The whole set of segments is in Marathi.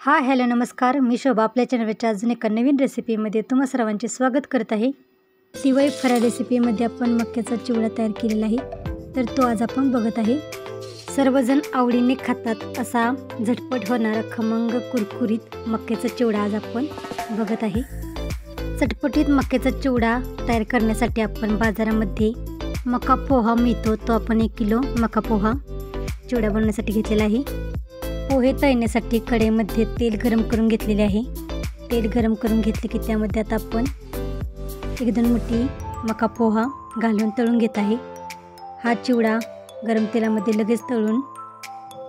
हाय हॅलो नमस्कार, मी शोभा आपल्या चॅनलच्या अजून एका नवीन रेसिपीमध्ये तुम्हा सर्वांचे स्वागत करत आहे। दिवाळी फराळ रेसिपीमध्ये आपण मक्याचा चिवडा तयार केलेला आहे, तर तो आज आपण बघत आहे। सर्वजण आवडीने खातात असा झटपट होणारा खमंग कुरकुरीत मक्याचा चिवडा आज आपण बघत आहे। चटपटीत मक्याचा चिवडा तयार करण्यासाठी आपण बाजारामध्ये मका पोहा मिळतो, तो आपण 1 किलो मका पोहा चिवडा बनवण्यासाठी घेतलेला आहे। पोहे तळण्यासाठी कढईमध्ये तेल गरम करून घेतलेले आहे। तेल गरम करून घेतले की त्यामध्ये आता आपण 1-2 मुठी मका पोहा घालून तळून घेत आहे। हा चिवडा गरम तेलामध्ये लगेच तळून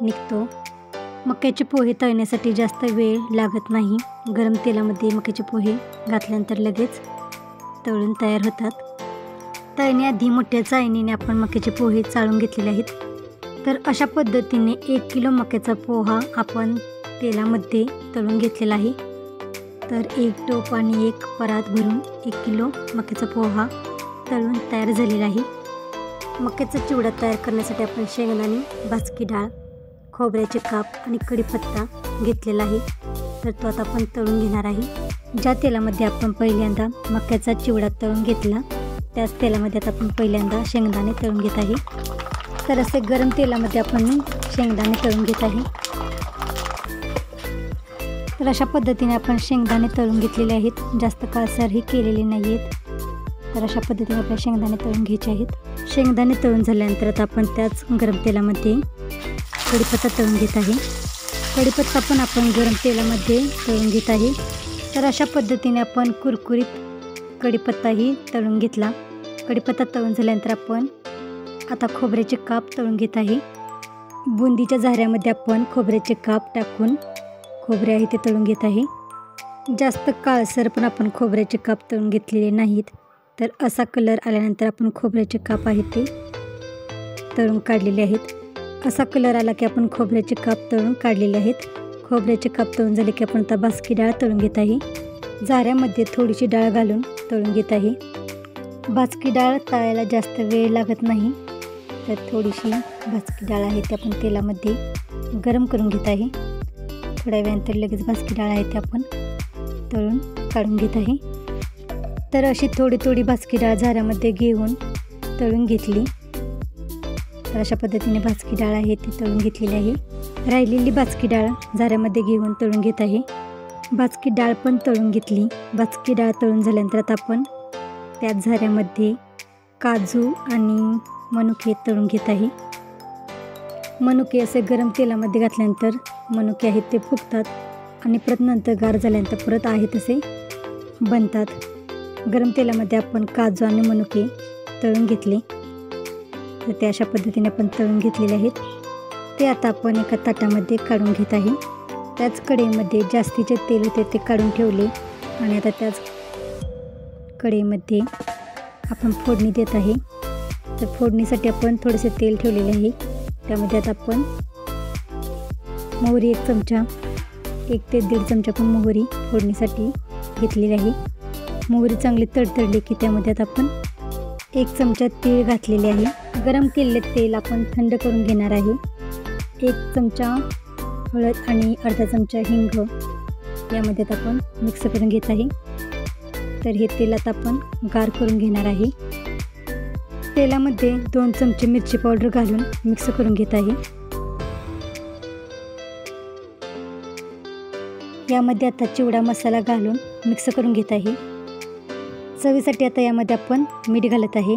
निघतो। मक्याचे पोहे तळण्यासाठी जास्त वेळ लागत नाही। गरम तेलामध्ये मक्याचे पोहे घातल्यानंतर लगेच तळून तयार होतात। तळण्याआधी मोठ्या चाळणीने आपण मक्याचे पोहे चाळून घेतलेले आहेत। तर अशा पद्धतीने 1 किलो मक्याचा पोहा आपण तेलामध्ये तळून घेतलेला आहे। तर 1 टोप आणि 1 परात भरून 1 किलो मक्याचा पोहा तळून तयार झालेला आहे। मक्याचा चिवडा तयार करण्यासाठी आपण शेंगदाणे, भाजकी डाळ, खोबऱ्याचे काप आणि कढीपत्ता घेतलेला आहे। तर तो आता आपण तळून घेणार आहे। ज्या तेलामध्ये आपण पहिल्यांदा मक्याचा चिवडा तळून घेतला त्याच तेलामध्ये आता आपण पहिल्यांदा शेंगदाणे तळून घेत आहे। तर असे गरम तेलामध्ये आपण शेंगदाणे तळून घेत आहे। तर अशा पद्धतीने आपण शेंगदाणे तळून घेतलेले आहेत, जास्त काळसरही केलेले नाही आहेत। तर अशा पद्धतीने आपल्या शेंगदाणे तळून घ्यायचे आहेत। शेंगदाणे तळून झाल्यानंतर आता आपण त्याच गरम तेलामध्ये कढीपत्ता तळून घेत आहे। कढीपत्ता पण आपण गरम तेलामध्ये तळून घेत आहे। तर अशा पद्धतीने आपण कुरकुरीत कढीपत्ताही तळून घेतला। कढीपत्ता तळून झाल्यानंतर आपण आता खोबऱ्याचे काप तळून घेत आहे। बुंदीच्या झाऱ्यामध्ये आपण खोबऱ्याचे काप टाकून खोबरे आहे ते तळून घेत आहे। जास्त काळसर पण आपण खोबऱ्याचे काप तळून घेतलेले नाहीत। तर असा कलर आल्यानंतर आपण खोबऱ्याचे काप आहेत ते तळून काढलेले आहेत। असा कलर आला की आपण खोबऱ्याचे काप तळून काढलेले आहेत। खोबऱ्याचे काप तळून झाले की आपण आता भाजकी डाळ तळून घेत आहे। झाऱ्यामध्ये थोडीशी डाळ घालून तळून घेत आहे। भाजकी डाळ तळायला जास्त वेळ लागत नाही। तर थोडीशी भाजकी डाळ आहे ते आपण तेलामध्ये गरम करून घेत आहे। थोड्या वेळानंतर लगेच भाजकी डाळ आहे ते आपण तळून काढून घेत आहे। तर अशी थोडी भाजकी डाळ झाऱ्यामध्ये घेऊन तळून घेतली। तर अशा पद्धतीने भाजकी डाळ आहे ती तळून घेतलेली आहे। राहिलेली भाजकी डाळ झाऱ्यामध्ये घेऊन तळून घेत आहे। भाजकी डाळ पण तळून घेतली। भाजकी डाळ तळून झाल्यानंतर आता आपण त्याच झाऱ्यामध्ये काजू आणि मनुके तळून घेत आहे। मनुके असे गरम तेलामध्ये घातल्यानंतर मनुके आहेत ते फुगतात आणि परत नंतर गार झाल्यानंतर परत आहे तसे बनतात। गरम तेलामध्ये आपण काजू आणि मनुके तळून घेतले। तर ते अशा पद्धतीने आपण तळून घेतलेले आहेत। ते आता आपण एका ताटामध्ये काढून घेत आहे। त्याच कढईमध्ये जास्तीचे तेल होते ते काढून ठेवले आणि आता त्याच कढईमध्ये आपण फोडणी देत आहे। तर फोडणीसाठी आपण थोडेसे तेल ठेवलेले आहे। त्यामध्ये आता आपण मोहरी 1 चमचा 1 ते 1.5 चमचा आपण मोहरी फोडणीसाठी घेतलेली आहे। मोहरी चांगली तडतडली की त्यामध्ये आता आपण 1 चमचा तीळ घातलेले आहे। गरम केलेले तेल आपण थंड करून घेणार आहे। 1 चमचा हळद आणि अर्धा चमचा हिंग यामध्ये आता आपण मिक्स करून घेत आहे। तर हे तेल आता आपण गार करून घेणार आहे। तेलामध्ये 2 चमचे मिरची पावडर घालून मिक्स करून घेत आहे। यामध्ये आता चिवडा मसाला घालून मिक्स करून घेत आहे। चवीसाठी आता यामध्ये आपण मीठ घालत आहे।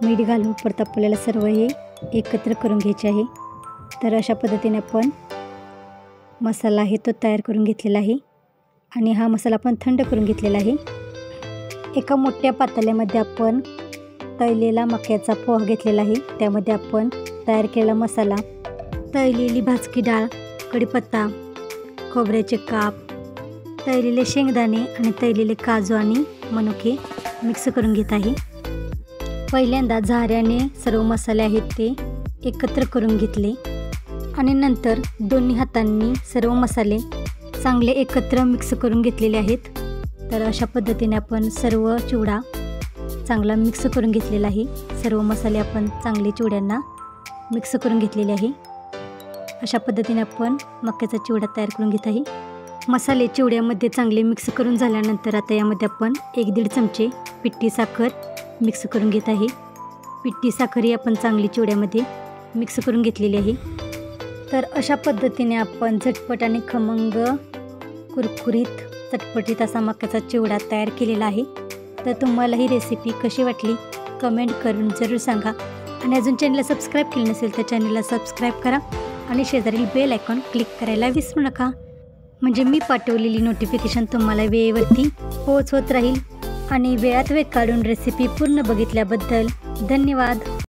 मीठ घालून परत आपल्याला सर्व हे एकत्र करून घ्यायचे आहे। तर अशा पद्धतीने आपण मसाला आहे तो तयार करून घेतलेला आहे आणि हा मसाला आपण थंड करून घेतलेला आहे। एका मोठ्या पातेल्यामध्ये आपण तळलेला मक्याचा पोहा घेतलेला आहे। त्यामध्ये आपण तयार केलेला मसाला, तळलेली भाजकी डाळ, कढीपत्ता, खोबऱ्याचे काप, तळलेले शेंगदाणे आणि तळलेले काजू आणि मनुके मिक्स करून घेत आहे। पहिल्यांदा झाऱ्याने सर्व मसाले आहेत ते एकत्र करून घेतले आणि नंतर दोन्ही हातांनी सर्व मसाले चांगले एकत्र मिक्स करून घेतलेले आहेत। तर अशा पद्धतीने आपण सर्व चिवडा चांगला मिक्स करून घेतलेला आहे। सर्व मसाले आपण चांगले चिवड्यांना मिक्स करून घेतलेले आहे। अशा पद्धतीने आपण मक्याचा चिवडा तयार करून घेत आहे. मसाले चिवड्यामध्ये चांगले मिक्स करून झाल्यानंतर आता यामध्ये आपण 1-1.5 चमचे पिठी साखर मिक्स करून घेत आहे. पिठी साखर ही आपण चांगली चिवड्यामध्ये मिक्स करून घेतलेली आहे. तर अशा पद्धतीने आपण झटपट आणि खमंग कुरकुरीत चटपटीत असा मक्याचा चिवडा तयार केलेला आहे. तर तुम्हाला ही रेसिपी कशी वाटली कमेंट करून जरूर सांगा. आणि अजून चॅनलला सबस्क्राईब केलं नसेल तर चॅनलला सबस्क्राईब करा आणि शेजारील बेल आयकॉन क्लिक करायला विसरू नका, म्हणजे मी पाठवलेली नोटिफिकेशन तुम्हाला वेळेवरती पोहोचवत राहील. आणि वेळात वेळ काढून रेसिपी पूर्ण बघितल्याबद्दल धन्यवाद.